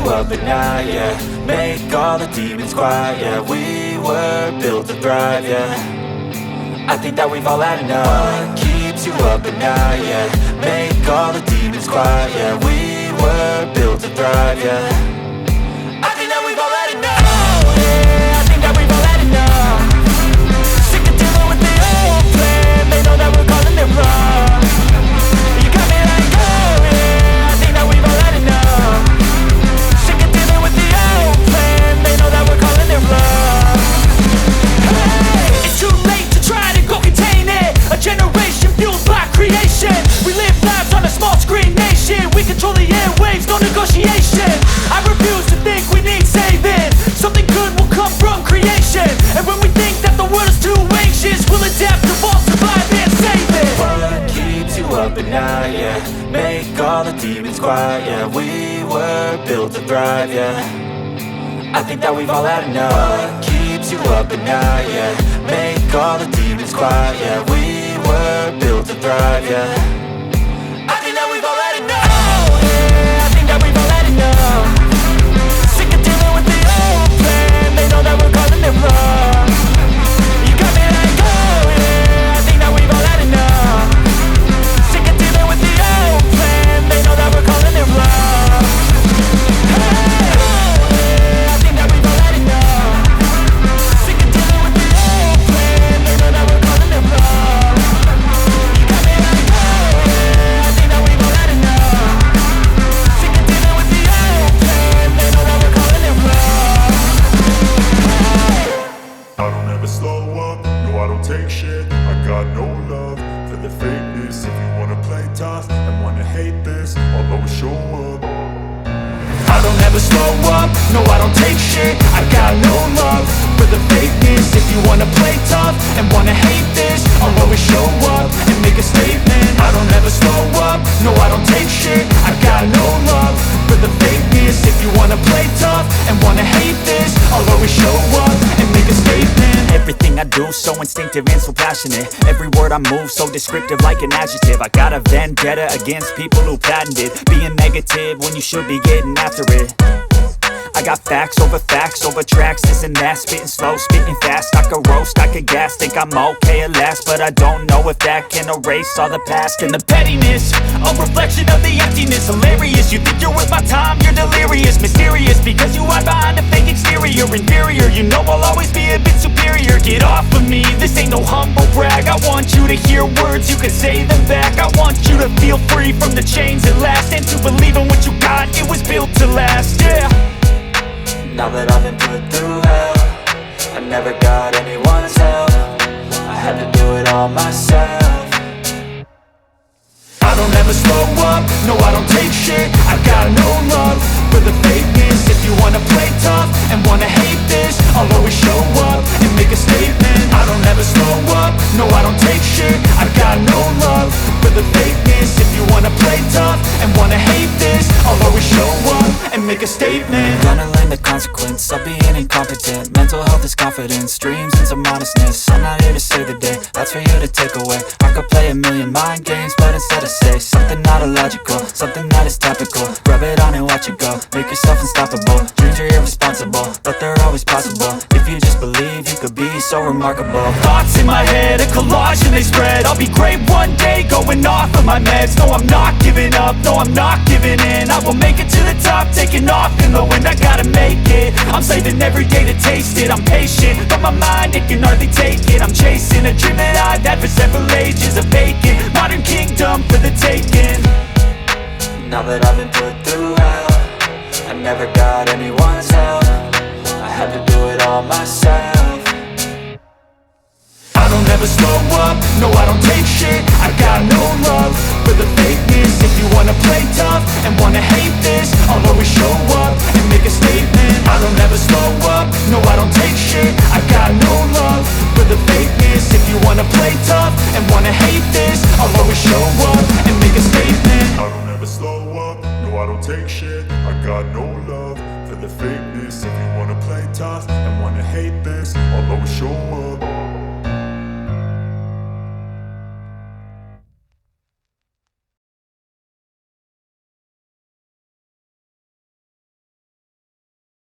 up at night, yeah. Make all the demons quiet, yeah. We were built to thrive, yeah. I think that we've all had enough. What keeps you up at night, yeah. Make all the demons quiet, yeah. We were built to thrive, yeah. I think that we've all had enough. Oh, yeah, I think that we've all had enough. Sick of dealing with the old plan. They know that we're calling it wrong. You got me like, oh yeah, I think that we've all had enough. Sick of dealing with the old plan. They know that we're calling it wrong. Hey, it's too late to try to go contain it. A generation fueled by creation. We live lives on a small screen nation. We control the airwaves, no negotiation. I refuse to think we need saving. Something good will come from creation. And when we think that the world is too anxious, we'll adapt, evolve, survive and save it. What keeps you up at night, yeah. Make all the demons quiet, yeah. We were built to thrive, yeah. I think that we've all had enough. What keeps you up at night, yeah. Make all the demons quiet, yeah. We were built to thrive, yeah. I think that we've all had enough. Oh yeah, I think that we've all had enough. Sick of dealing with the old plan. They know that we're calling it wrong. You got me like, oh yeah, I think that we've all had enough. Sick of dealing with the old plan. They know that we're calling it wrong. Hey, oh yeah, I think that we've all had enough. Sick of dealing with the old plan. They know that we're calling it wrong. You got me like, oh yeah, I think that we've all had enough. Sick of dealing with the old plan. They know that we're calling it wrong. I don't ever slow up, no I don't take shit. I got no love for the fakeness. If you wanna play tough and wanna hate this, I'll always show up. I don't ever slow up, no I don't take shit. I got no love for the fakeness. If you wanna play tough and wanna hate this, I'll always show up and make a statement. I don't ever slow up, no I don't take shit. I got no love for the fakeness. If you wanna play tough and wanna hate this, I'll always show up and make a statement. Everything I do so instinctive and so passionate. Every word I move so descriptive like an adjective. I got a vendetta against people who patented being negative when you should be getting after it. I got facts over tracks, this and that. Spitting slow, spitting fast. I could roast, I could gas. Think I'm okay at last, but I don't know if that can erase all the past. And the pettiness, a reflection of the emptiness. Hilarious, you think you're worth my time, you're delirious. Mysterious, because you hide behind a fake exterior. Inferior, you know I'll always be a bit superior. Get off of me, this ain't no humble brag. I want you to hear words, you can say them back. I want you to feel free from the chains at last, and to believe in what you got, it was built to last, yeah. Now that I've been put through hell, I never got anyone's help. I had to do it all myself. I don't ever slow up, no I don't take shit. I got no love for the fakeness. If you wanna play tough and wanna hate this, I'll always show up and make a statement. I don't ever slow up, no I don't take shit. I got no love for the fakeness. If you wanna play tough and wanna hate this, I'll always show up and make a statement. Gonna learn the consequence of being incompetent. Mental health is confidence, dreams and some modestness. I'm not here to save the day, that's for you to take away. I could play a million mind games, but instead I say something not illogical, something that is topical. Rub it on and watch it go, make yourself unstoppable. Dreams are irresponsible, but they're always possible. If you just believe, you could be so remarkable. Thoughts in my head, a collage and they spread. I'll be great one day, going off of my meds. No, I'm not giving up, no, I'm not giving in. I will make it to the top, taking off in the wind. I gotta make it, I'm saving every day to taste it. I'm patient, but my mind, it can hardly take it. I'm chasing a dream that I've had for several ages. A vacant, modern kingdom for the taking. Now that I've been put through hell, I never got anyone's help. I had to do it all myself. I don't ever slow up, no I don't take shit. I got no love for the fakeness. If you wanna play tough and wanna hate this, I'll always show up and make a statement. I don't ever slow up, no I don't take shit. I got no love for the fakeness. If you wanna play tough and wanna hate this, I'll always show up and make a statement. I don't ever slow up, no I don't take shit. I got no love for the fakeness. If you wanna play tough and wanna hate this, I'll always show up.